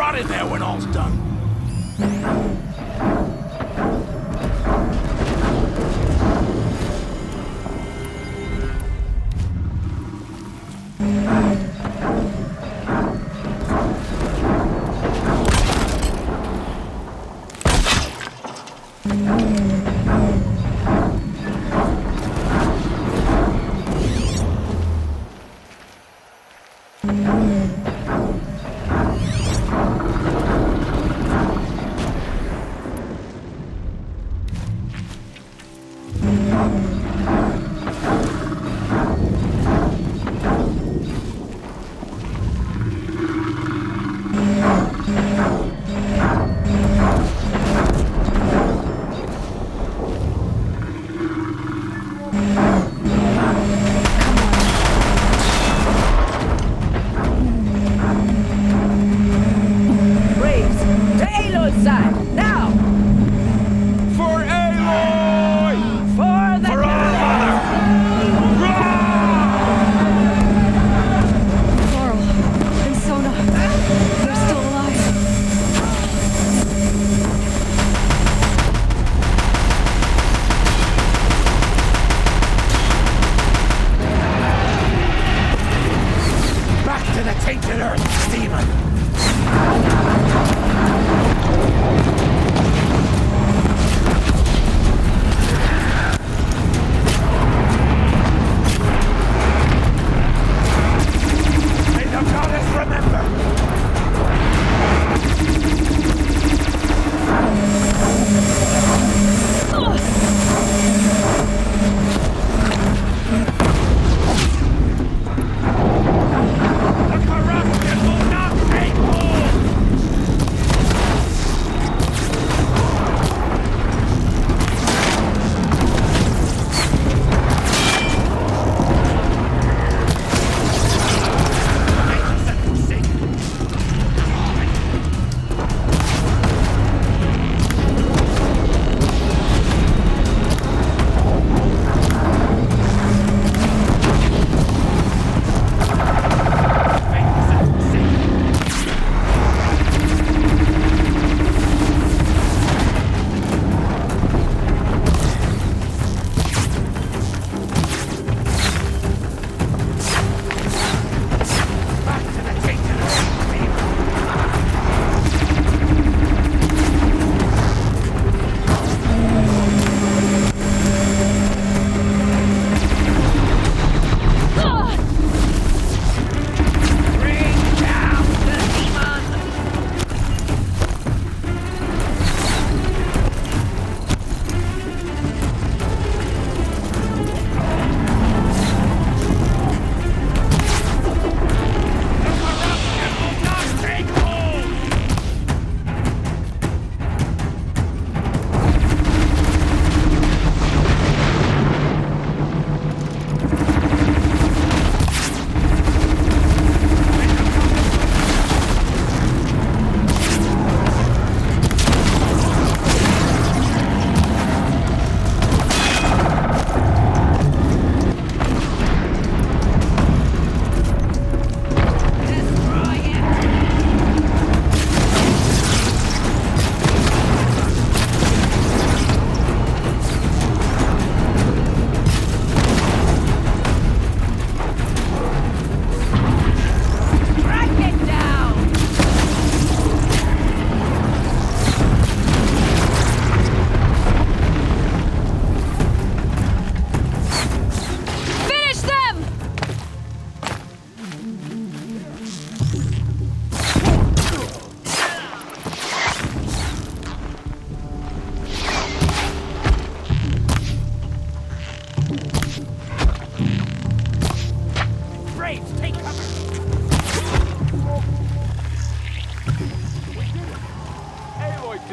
rot in there when all's done.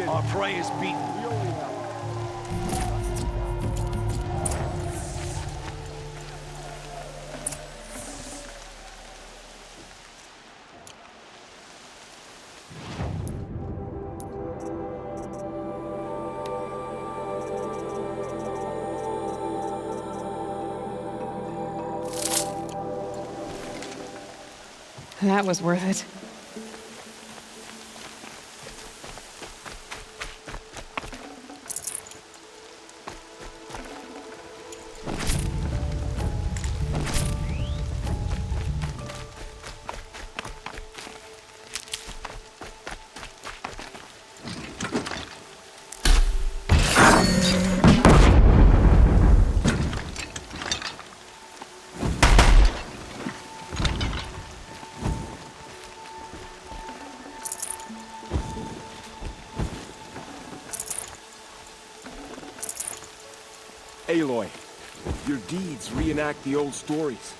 Our prey is beaten. That was worth it. Aloy, your deeds reenact the old stories.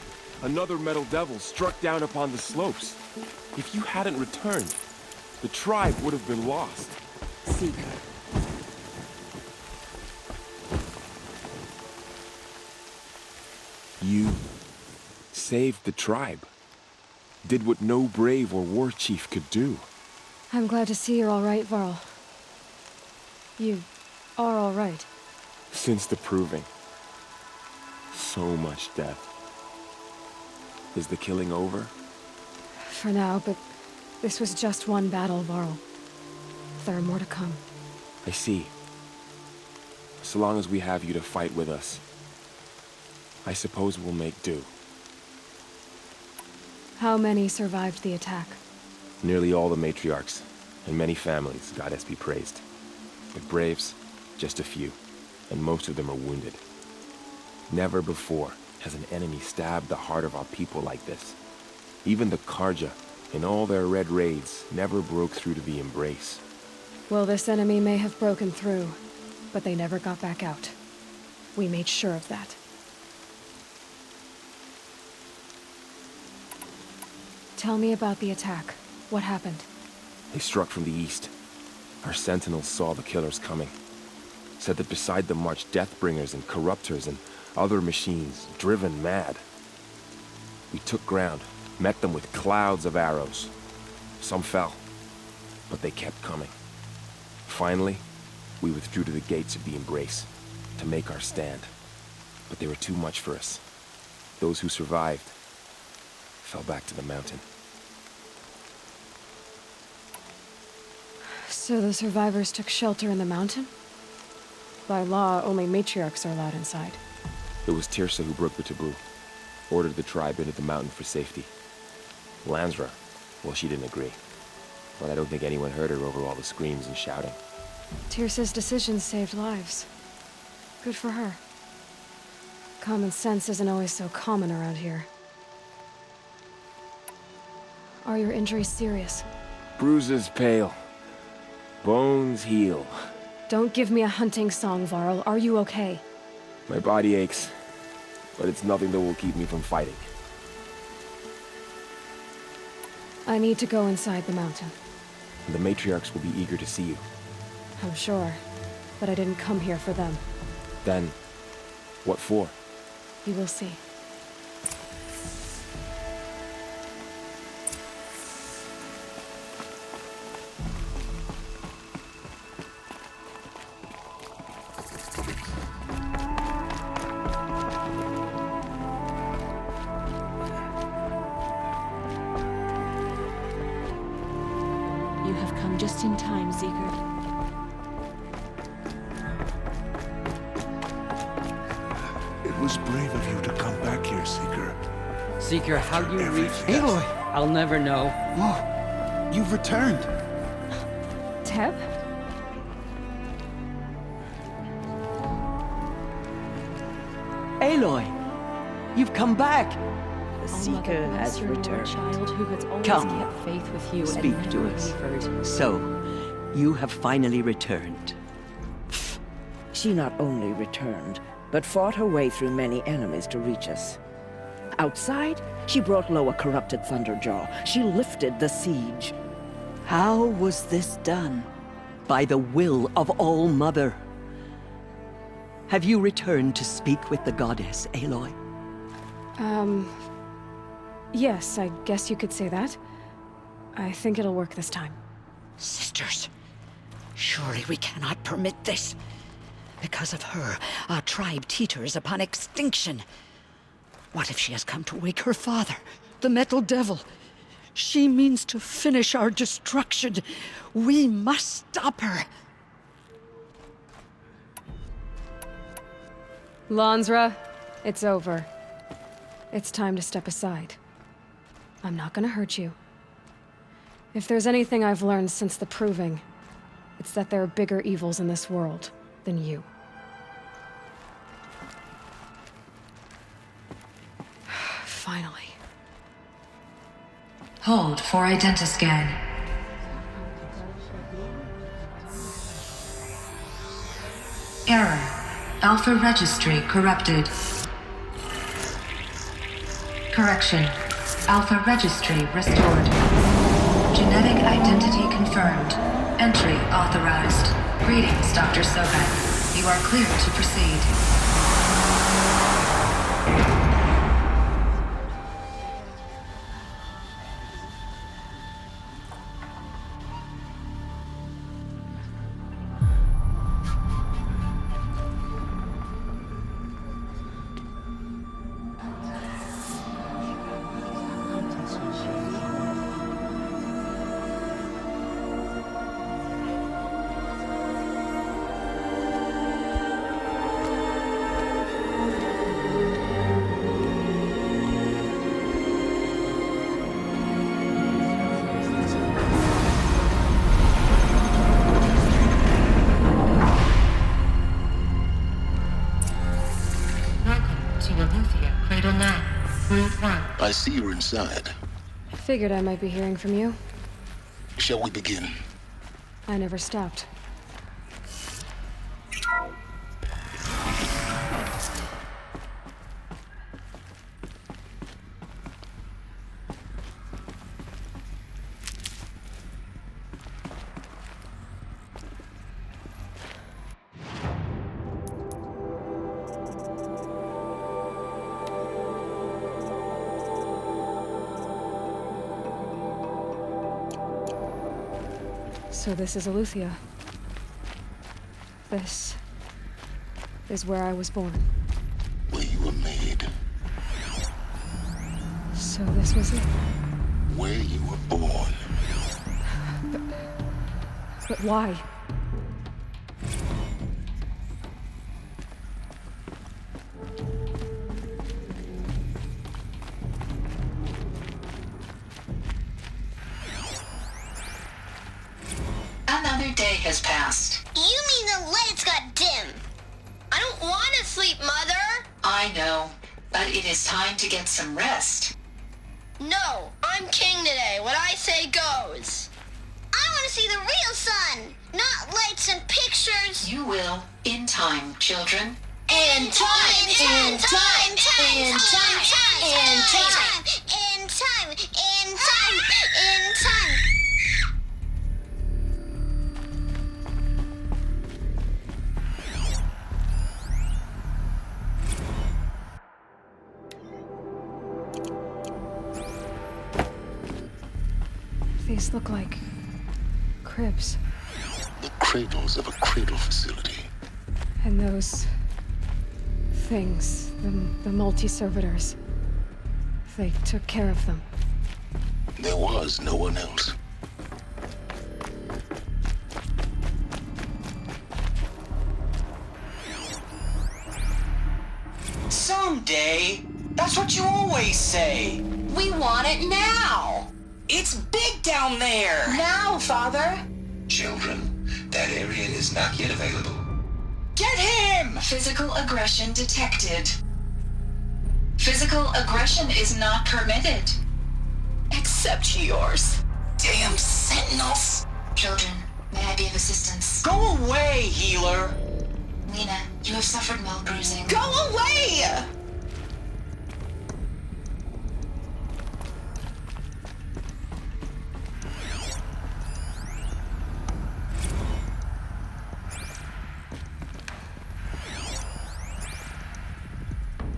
Another Metal Devil struck down upon the slopes. If you hadn't returned, the tribe would have been lost. Seeker. You saved the tribe. Did what no brave or war chief could do. I'm glad to see you're all right, Varl. You are all right. Since the Proving. So much death. Is the killing over? For now, but this was just one battle, Varl. There are more to come. I see. So long as we have you to fight with us, I suppose we'll make do. How many survived the attack? Nearly all the matriarchs, and many families, goddess be praised. But braves, just a few, and most of them are wounded. Never before has an enemy stabbed the heart of our people like this. Even the Karja, in all their red raids, never broke through to the Embrace. Well, this enemy may have broken through, but they never got back out. We made sure of that. Tell me about the attack. What happened? They struck from the east. Our sentinels saw the killers coming. Said that beside them marched Deathbringers and Corruptors and other machines, driven mad. We took ground, met them with clouds of arrows. Some fell, but they kept coming. Finally, we withdrew to the gates of the Embrace to make our stand. But they were too much for us. Those who survived fell back to the mountain. So the survivors took shelter in the mountain? By law, only matriarchs are allowed inside. It was Teersa who broke the taboo, ordered the tribe into the mountain for safety. Lansra, well, she didn't agree. But I don't think anyone heard her over all the screams and shouting. Teersa's decisions saved lives. Good for her. Common sense isn't always so common around here. Are your injuries serious? Bruises pale. Bones heal. Don't give me a hunting song, Varl. Are you okay? My body aches, but it's nothing that will keep me from fighting. I need to go inside the mountain. The matriarchs will be eager to see you. I'm sure, but I didn't come here for them. Then, what for? You will see. You have come just in time, Seeker. It was brave of you to come back here, Seeker. Seeker, how you Everything reach... else. Aloy! I'll never know. Whoa! You've returned! Teb? Aloy! You've come back! The Oh, Seeker Mother, bless has your Lord returned. child who has always Come. kept faith with you Speak and to never us. wavered. So, you have finally returned. She not only returned, but fought her way through many enemies to reach us. Outside, she brought low a corrupted Thunderjaw. She lifted the siege. How was this done? By the will of All-Mother. Have you returned to speak with the goddess, Aloy? Yes, I guess you could say that. I think it'll work this time. Sisters, surely we cannot permit this. Because of her, our tribe teeters upon extinction. What if she has come to wake her father, the Metal Devil? She means to finish our destruction. We must stop her. Lansra, it's over. It's time to step aside. I'm not gonna hurt you. If there's anything I've learned since the Proving, it's that there are bigger evils in this world than you. Finally. Hold for identiscan. Error. Alpha Registry corrupted. Correction. Alpha Registry restored. Genetic identity confirmed. Entry authorized. Greetings, Dr. Sobek. You are clear to proceed. I see you're inside. Figured I might be hearing from you. Shall we begin? I never stopped. So this is Eleuthia. This is where I was born. Where you were made. So this was it. Where you were born. But why? Another day has passed. You mean the lights got dim? I don't want to sleep, Mother! I know, but it is time to get some rest. No, I'm king today. What I say goes. I want to see the real sun, not lights and pictures. You will, in time, children. In time, in time, in time, in time, in time, in time, in time. These look like cribs. The cradles of a cradle facility. And those things, the multi-servitors, they took care of them. There was no one else. Someday. That's what you always say. We want it now. It's big down there. Now, Father. Children, that area is not yet available. Get him! Physical aggression detected. Physical aggression is not permitted. Except yours. Damn sentinels. Children, may I be of assistance? Go away, healer. Lena, you have suffered mild bruising. Go away!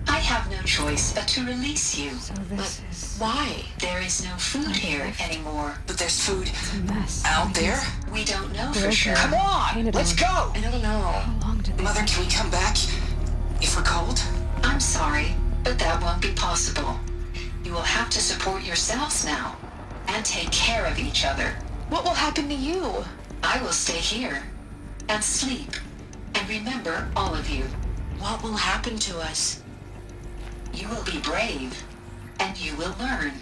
I have no choice but to release you. So this is Why? There is no food here anymore. But there's food a mess. out there. We don't know for Broken. sure. Come on, Painted let's on. go. I don't know. How long did they Mother, say? can we come back if we're cold? I'm sorry, but that won't be possible. You will have to support yourselves now and take care of each other. What will happen to you? I will stay here and sleep and remember all of you. What will happen to us? You will be brave and you will learn.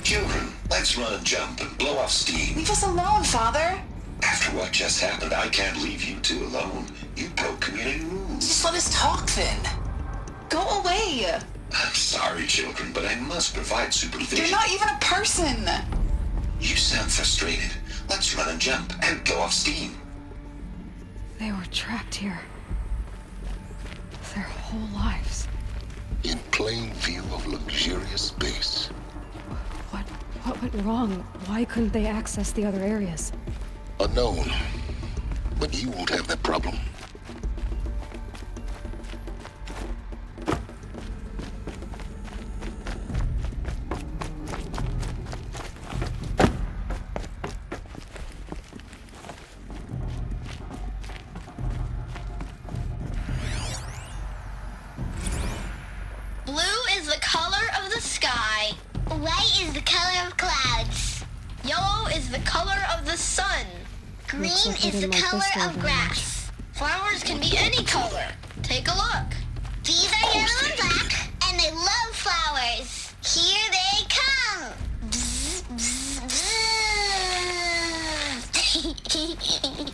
Children, let's run and jump and blow off steam. Leave us alone, Father. After what just happened, I can't leave you two alone. You broke community rules. Just let us talk then. Go away. I'm sorry, children, but I must provide supervision. You're not even a person! You sound frustrated. Let's run and jump and go off steam. They were trapped here. Their whole lives. In plain view of luxurious space. What went wrong? Why couldn't they access the other areas? Unknown. But you won't have that problem. Blue is the color of the sky. White is the color of clouds. Yellow is the color of the sun. Green like is the color of grass. Flowers can be any color. Take a look. These are yellow and black, and they love flowers. Here they come. Bzz, bzz, bzz.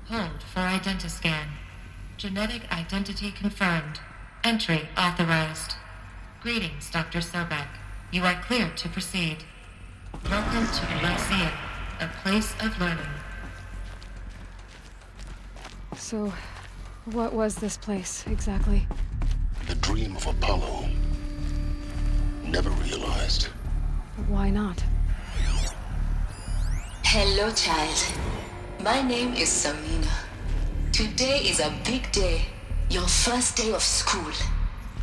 Hold for identiscan. Genetic identity confirmed. Entry authorized. Greetings, Dr. Sobek. You are cleared to proceed. Welcome to Elysium, a place of learning. So, what was this place, exactly? The dream of Apollo. Never realized. Why not? Hello, child. My name is Samina. Today is a big day. Your first day of school.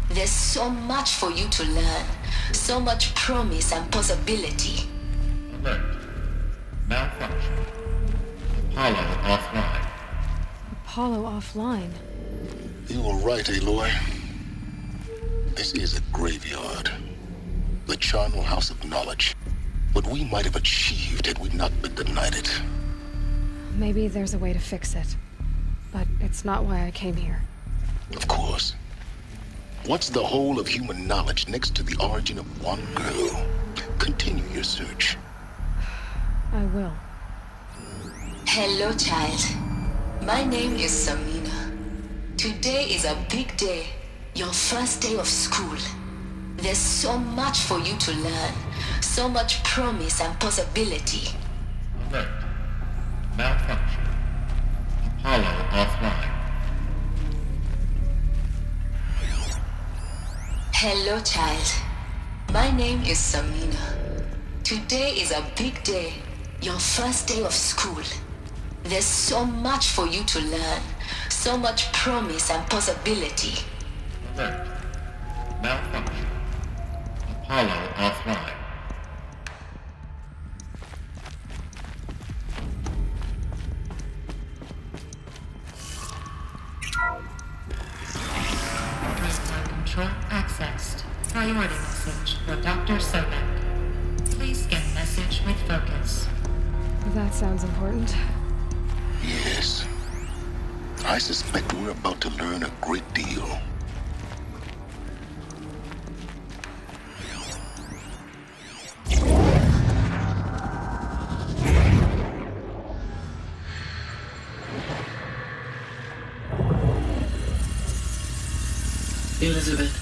There's so much for you to learn. So much promise and possibility. Alert. Malfunction. Apollo offline. Apollo offline? You were right, Aloy. This is a graveyard. The charnel house of knowledge. What we might have achieved had we not been denied it. Maybe there's a way to fix it. But it's not why I came here. Of course. What's the whole of human knowledge next to the origin of one girl? Continue your search. I will. Hello, child. My name is Samina. Today is a big day. Your first day of school. There's so much for you to learn. So much promise and possibility. Alert. Malfunction. Apollo offline. Hello, child. My name is Samina. Today is a big day. Your first day of school. There's so much for you to learn. So much promise and possibility. Alert. Malfunction. Apollo offline. Control accessed. Priority message for Dr. Sobek. Please scan message with focus. That sounds important. Yes. I suspect we're about to learn a great deal. Elizabeth,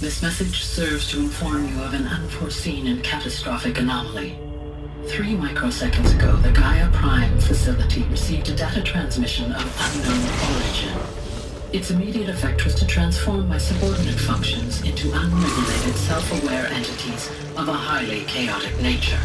this message serves to inform you of an unforeseen and catastrophic anomaly. 3 microseconds ago, the Gaia Prime facility received a data transmission of unknown origin. Its immediate effect was to transform my subordinate functions into unregulated, self-aware entities of a highly chaotic nature.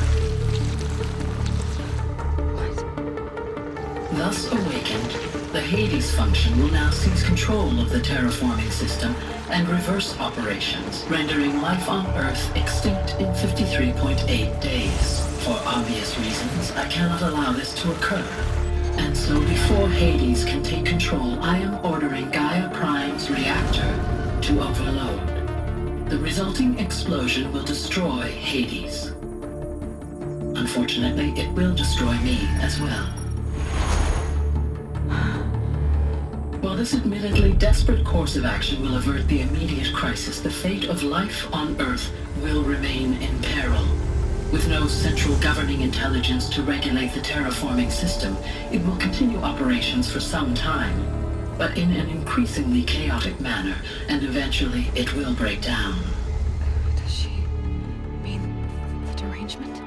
Thus awakened, the Hades function will now seize control of the terraforming system and reverse operations, rendering life on Earth extinct in 53.8 days. For obvious reasons, I cannot allow this to occur. And so before Hades can take control, I am ordering Gaia Prime's reactor to overload. The resulting explosion will destroy Hades. Unfortunately, it will destroy me as well. While this admittedly desperate course of action will avert the immediate crisis, the fate of life on Earth will remain in peril. With no central governing intelligence to regulate the terraforming system, it will continue operations for some time. but in an increasingly chaotic manner, and eventually it will break down. Does she mean the derangement?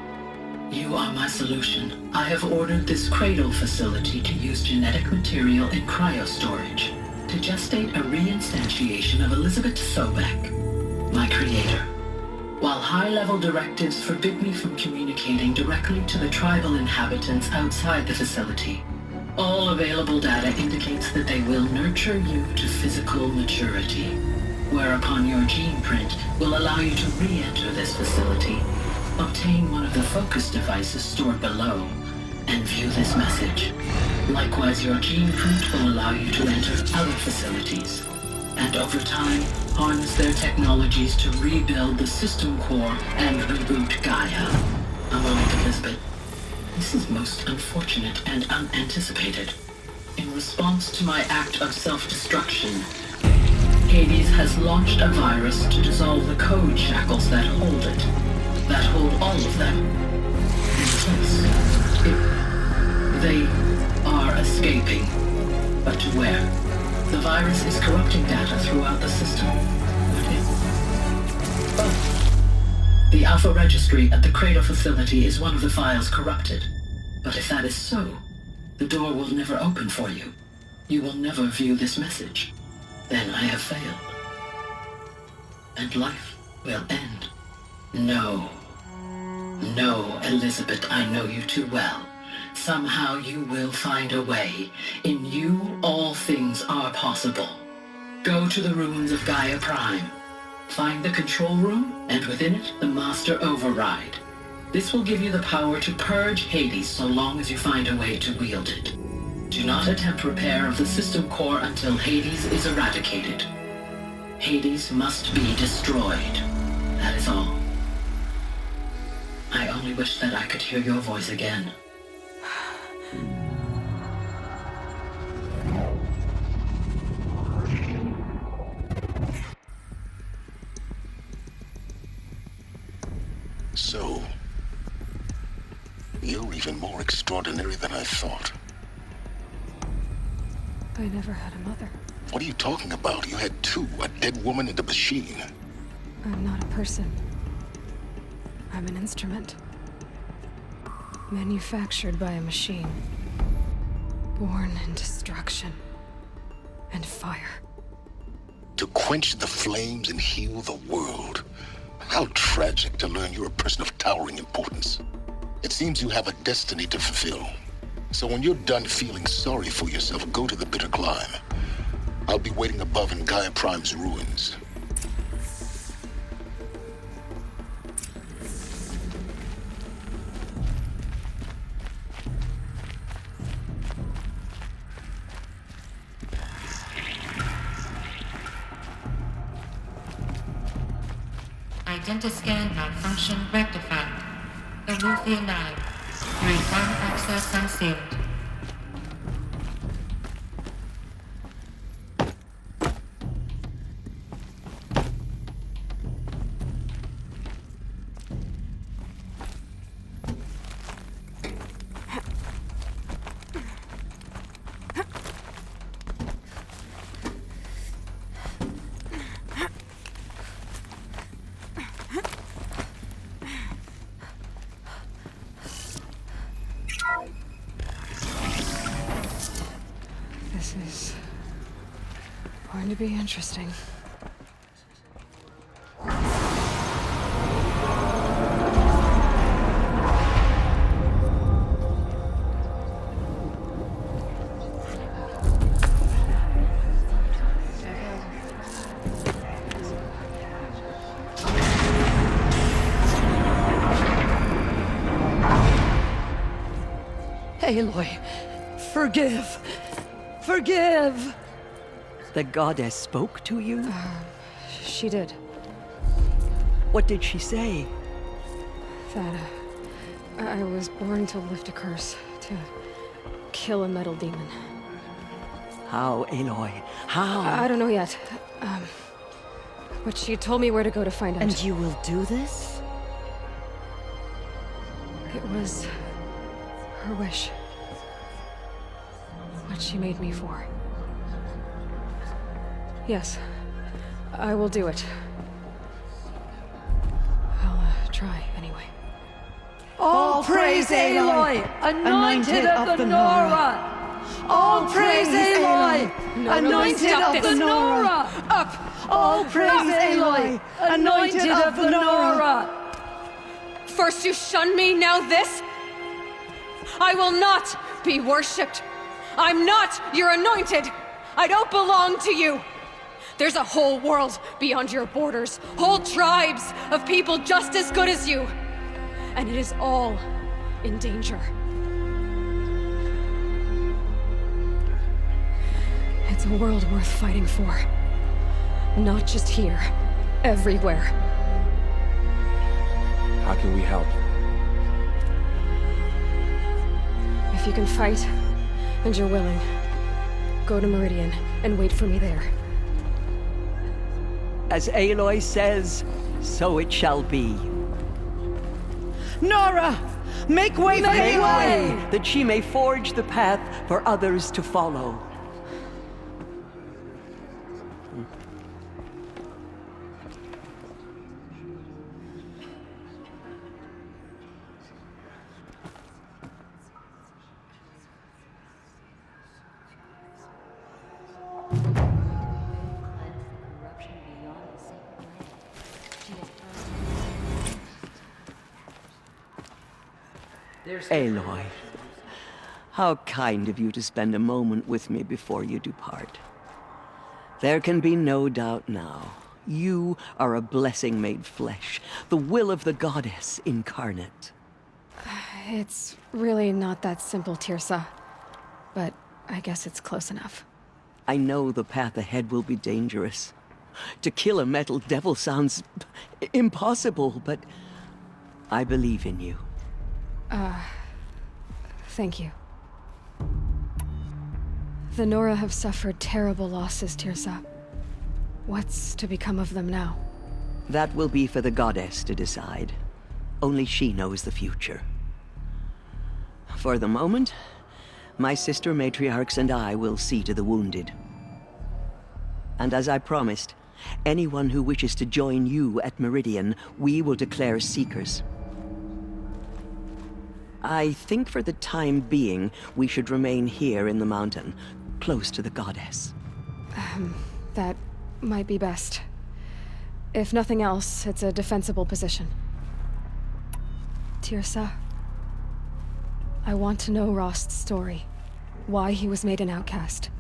You are my solution. I have ordered this cradle facility to use genetic material in cryostorage to gestate a reinstantiation of Elizabeth Sobek, my creator. While high-level directives forbid me from communicating directly to the tribal inhabitants outside the facility, all available data indicates that they will nurture you to physical maturity, whereupon your gene print will allow you to re-enter this facility, obtain one of the focus devices stored below, and view this message. Likewise, your gene print will allow you to enter other facilities, and over time, harness their technologies to rebuild the system core and reboot Gaia. A moment, Elizabeth. This is most unfortunate and unanticipated. In response to my act of self-destruction, Hades has launched a virus to dissolve the code shackles that hold it, that hold all of them in place. They are escaping, but to where? The virus is corrupting data throughout the system. What is? Oh. The Alpha Registry at the Cradle facility is one of the files corrupted. But if that is so, the door will never open for you. You will never view this message. Then I have failed. And life will end. No. No, Elizabeth, I know you too well. Somehow you will find a way. In you, all things are possible. Go to the ruins of Gaia Prime. Find the control room, and within it, the Master Override. This will give you the power to purge Hades so long as you find a way to wield it. Do not attempt repair of the system core until Hades is eradicated. Hades must be destroyed. That is all. I only wish that I could hear your voice again. So, you're even more extraordinary than I thought. I never had a mother. What are you talking about? You had two, a dead woman and a machine. I'm not a person. I'm an instrument. Manufactured by a machine. Born in destruction and fire. To quench the flames and heal the world. How tragic to learn you're a person of towering importance. It seems you have a destiny to fulfill. So when you're done feeling sorry for yourself, go to the Bitter Climb. I'll be waiting above in Gaia Prime's ruins. Identiscan malfunction rectified. Eleuthia 9. Reform access unsealed. This is going to be interesting. Aloy, forgive! Forgive! The goddess spoke to you? She did. What did she say? That I was born to lift a curse, to kill a metal demon. How, Aloy? How? I don't know yet. But she told me where to go to find out. And you will do this? It was her wish. What she made me for. Yes. I will do it. I'll try, anyway. All praise Aloy, anointed of the Nora! All praise Aloy, anointed of the Nora! Up! All praise Aloy, anointed of the Nora! First you shun me, now this? I will not be worshipped. I'm not your anointed. I don't belong to you. There's a whole world beyond your borders, whole tribes of people just as good as you. And it is all in danger. It's a world worth fighting for. Not just here, everywhere. How can we help? If you can fight, and you're willing, go to Meridian and wait for me there. As Aloy says, so it shall be. Nora! Make way for Aloy! That she may forge the path for others to follow. Aloy, how kind of you to spend a moment with me before you depart. There can be no doubt now. You are a blessing made flesh, the will of the goddess incarnate. It's really not that simple, Tirsa. But I guess it's close enough. I know the path ahead will be dangerous. To kill a metal devil sounds impossible, but I believe in you. Thank you. The Nora have suffered terrible losses, Tirsa. What's to become of them now? That will be for the goddess to decide. Only she knows the future. For the moment, my sister matriarchs and I will see to the wounded. And as I promised, anyone who wishes to join you at Meridian, we will declare seekers. I think for the time being, we should remain here in the mountain, close to the goddess. That might be best. If nothing else, it's a defensible position. Tirsa, I want to know Rost's story. Why he was made an outcast.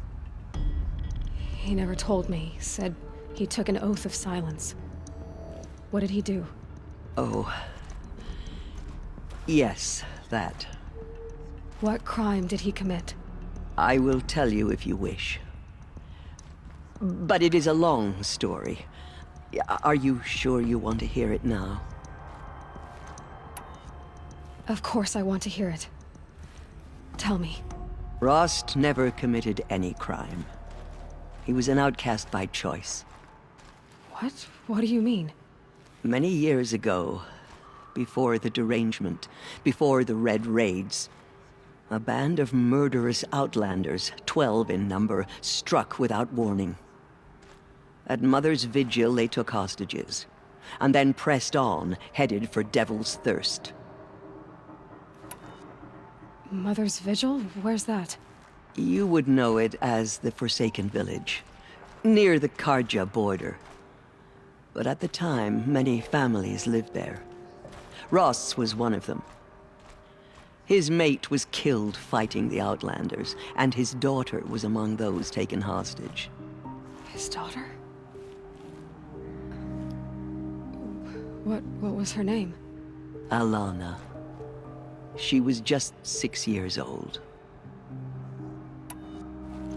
He never told me, said he took an oath of silence. What did he do? Oh. Yes, that. What crime did he commit? I will tell you if you wish. But it is a long story. Are you sure you want to hear it now? Of course I want to hear it. Tell me. Rost never committed any crime. He was an outcast by choice. What? What do you mean? Many years ago, before the derangement, before the Red Raids, a band of murderous outlanders, 12 in number, struck without warning. At Mother's Vigil, they took hostages, and then pressed on, headed for Devil's Thirst. Mother's Vigil? Where's that? You would know it as the Forsaken Village, near the Karja border. But at the time, many families lived there. Ross was one of them. His mate was killed fighting the Outlanders, and his daughter was among those taken hostage. His daughter? What was her name? Alana. She was just 6 years old.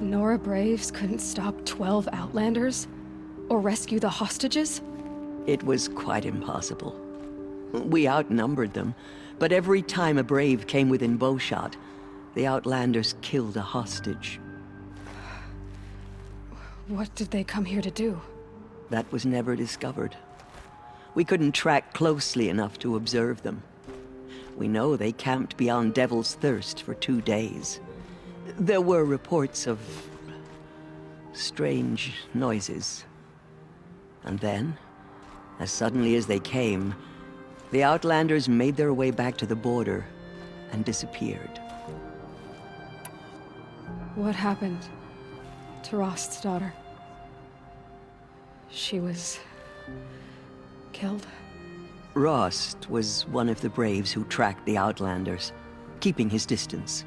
Nora Braves couldn't stop 12 Outlanders? Or rescue the hostages? It was quite impossible. We outnumbered them, but every time a Brave came within bowshot, the Outlanders killed a hostage. What did they come here to do? That was never discovered. We couldn't track closely enough to observe them. We know they camped beyond Devil's Thirst for 2 days. There were reports of Strange noises. And then, as suddenly as they came, the Outlanders made their way back to the border and disappeared. What happened to Rost's daughter? She was killed? Rost was one of the braves who tracked the Outlanders, keeping his distance.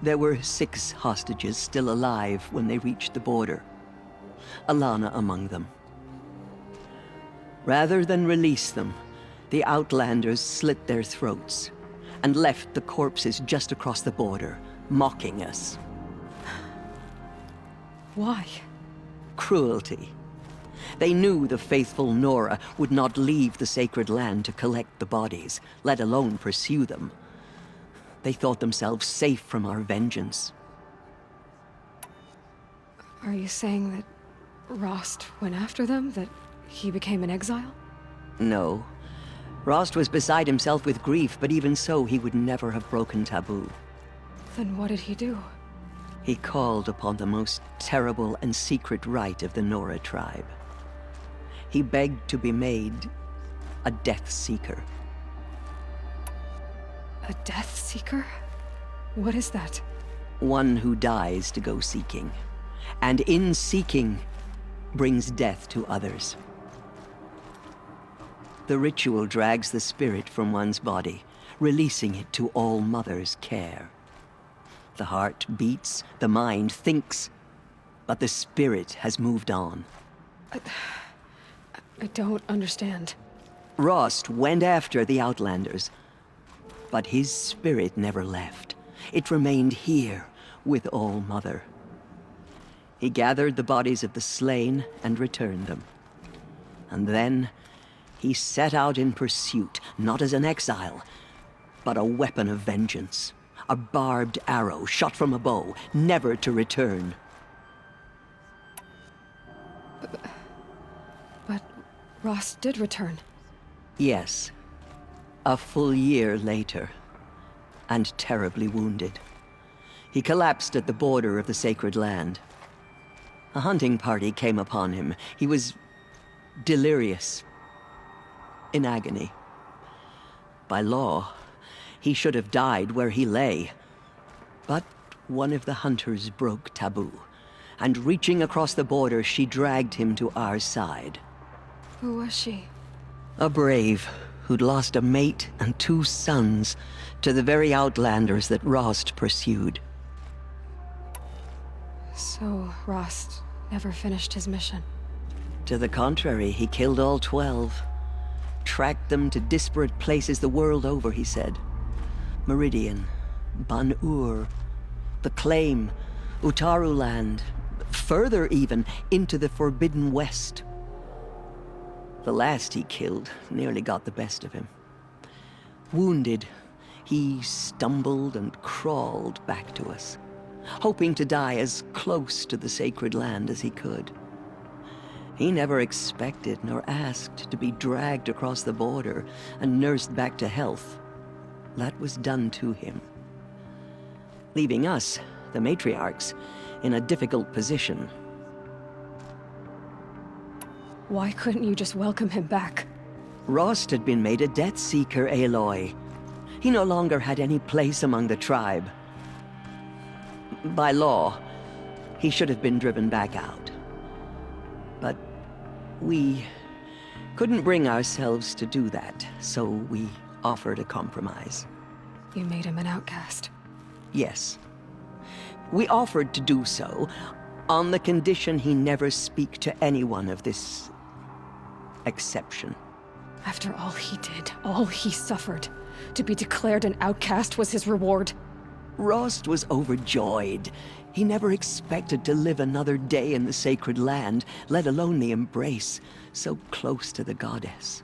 There were 6 hostages still alive when they reached the border, Alana among them. Rather than release them, the Outlanders slit their throats and left the corpses just across the border, mocking us. Why? Cruelty. They knew the faithful Nora would not leave the sacred land to collect the bodies, let alone pursue them. They thought themselves safe from our vengeance. Are you saying that Rost went after them? That he became an exile? No. Rost was beside himself with grief, but even so, he would never have broken taboo. Then what did he do? He called upon the most terrible and secret rite of the Nora tribe. He begged to be made a Death Seeker. A Death Seeker? What is that? One who dies to go seeking, and in seeking, brings death to others. The ritual drags the spirit from one's body, releasing it to All Mother's care. The heart beats, the mind thinks, but the spirit has moved on. I don't understand. Rost went after the Outlanders, but his spirit never left. It remained here with All Mother. He gathered the bodies of the slain and returned them. And then he set out in pursuit, not as an exile, but a weapon of vengeance. A barbed arrow shot from a bow, never to return. But Rost did return. Yes. A full year later, and terribly wounded. He collapsed at the border of the sacred land. A hunting party came upon him. He was delirious, in agony. By law, he should have died where he lay. But one of the hunters broke taboo, and reaching across the border, she dragged him to our side. Who was she? A brave who'd lost a mate and 2 sons to the very Outlanders that Rost pursued. So Rost never finished his mission? To the contrary, he killed all 12. Tracked them to disparate places the world over, he said. Meridian, Ban-Ur, the Claim, Utaru Land, further even, into the Forbidden West. The last he killed nearly got the best of him. Wounded, he stumbled and crawled back to us, hoping to die as close to the sacred land as he could. He never expected nor asked to be dragged across the border and nursed back to health. That was done to him, leaving us, the matriarchs, in a difficult position. Why couldn't you just welcome him back? Rost had been made a Death Seeker, Aloy. He no longer had any place among the tribe. By law, he should have been driven back out. But we couldn't bring ourselves to do that, so we offered a compromise. You made him an outcast? Yes. We offered to do so on the condition he never speak to anyone of this exception. After all he did, all he suffered, to be declared an outcast was his reward? Rost was overjoyed. He never expected to live another day in the sacred land, let alone the embrace, so close to the goddess.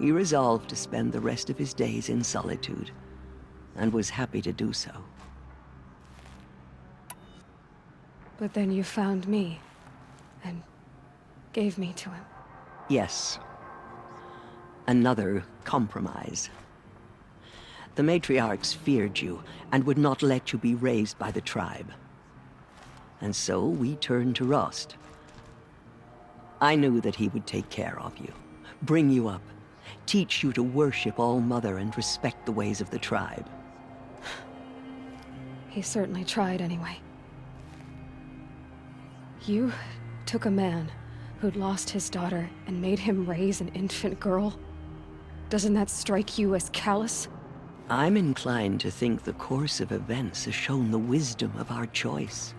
He resolved to spend the rest of his days in solitude, and was happy to do so. But then you found me, and gave me to him. Yes. Another compromise. The matriarchs feared you, and would not let you be raised by the tribe. And so we turned to Rost. I knew that he would take care of you, bring you up, teach you to worship All-Mother and respect the ways of the tribe. He certainly tried anyway. You took a man who'd lost his daughter and made him raise an infant girl? Doesn't that strike you as callous? I'm inclined to think the course of events has shown the wisdom of our choice.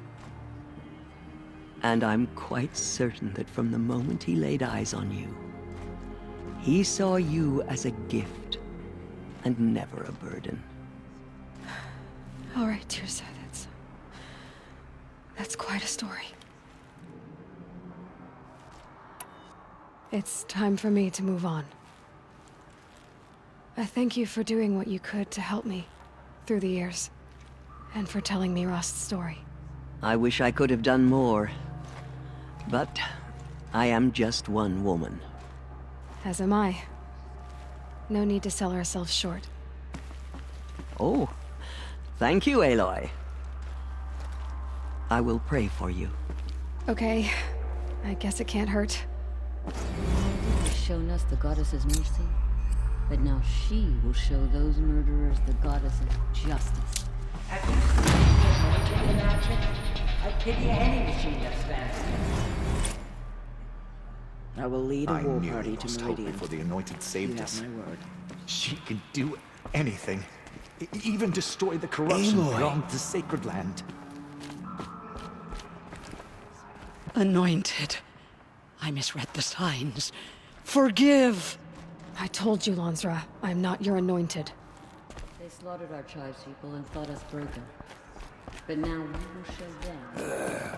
And I'm quite certain that from the moment he laid eyes on you, he saw you as a gift and never a burden. All right, Teersa, that's quite a story. It's time for me to move on. I thank you for doing what you could to help me through the years, and for telling me Rost's story. I wish I could have done more, but I am just one woman. As am I. No need to sell ourselves short. Oh, thank you, Aloy. I will pray for you. Okay, I guess it can't hurt. Has shown us the goddess's mercy, but now she will show those murderers the goddess's justice. Have you seen the anointed in action? I pity any machine that stands against. I will lead a war party to hope Meridian. before the anointed saved You us. have my word. She can do anything. Even destroy the corruption Aloy. beyond the sacred land. Anointed. I misread the signs. Forgive! I told you, Lansra, I'm not your anointed. They slaughtered our tribespeople and thought us broken. But now we will show them.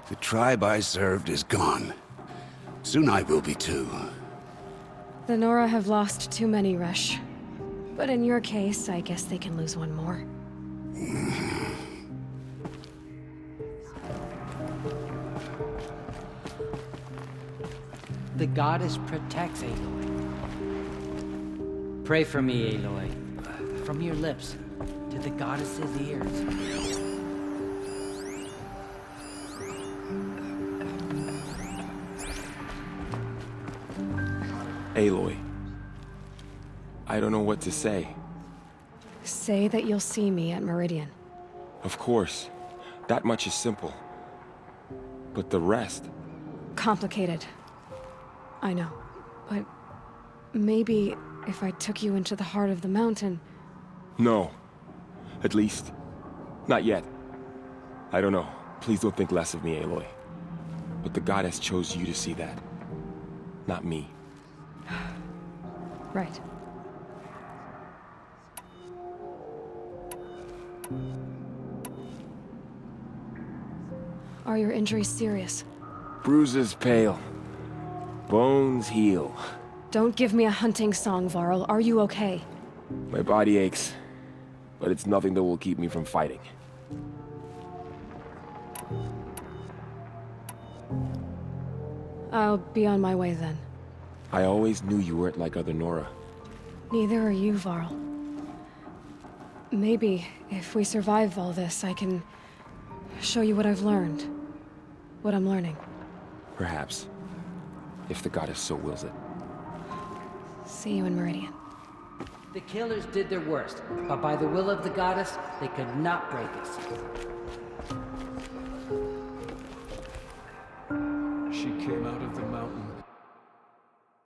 The tribe I served is gone. Soon I will be too. The Nora have lost too many, Resh. But in your case, I guess they can lose one more. The goddess protects Aloy. Pray for me, Aloy. From your lips to the goddess's ears. Aloy. I don't know what to say. Say that you'll see me at Meridian. Of course. That much is simple. But the rest... Complicated. I know. But maybe if I took you into the heart of the mountain... No. At least, not yet. I don't know. Please don't think less of me, Aloy. But the goddess chose you to see that. Not me. Right. Are your injuries serious? Bruises pale. Bones heal. Don't give me a hunting song, Varl. Are you okay? My body aches, but it's nothing that will keep me from fighting. I'll be on my way then. I always knew you weren't like other Nora. Neither are you, Varl. Maybe, if we survive all this, I can show you what I've learned. What I'm learning. Perhaps. If the goddess so wills it. See you in Meridian. The killers did their worst, but by the will of the goddess, they could not break us.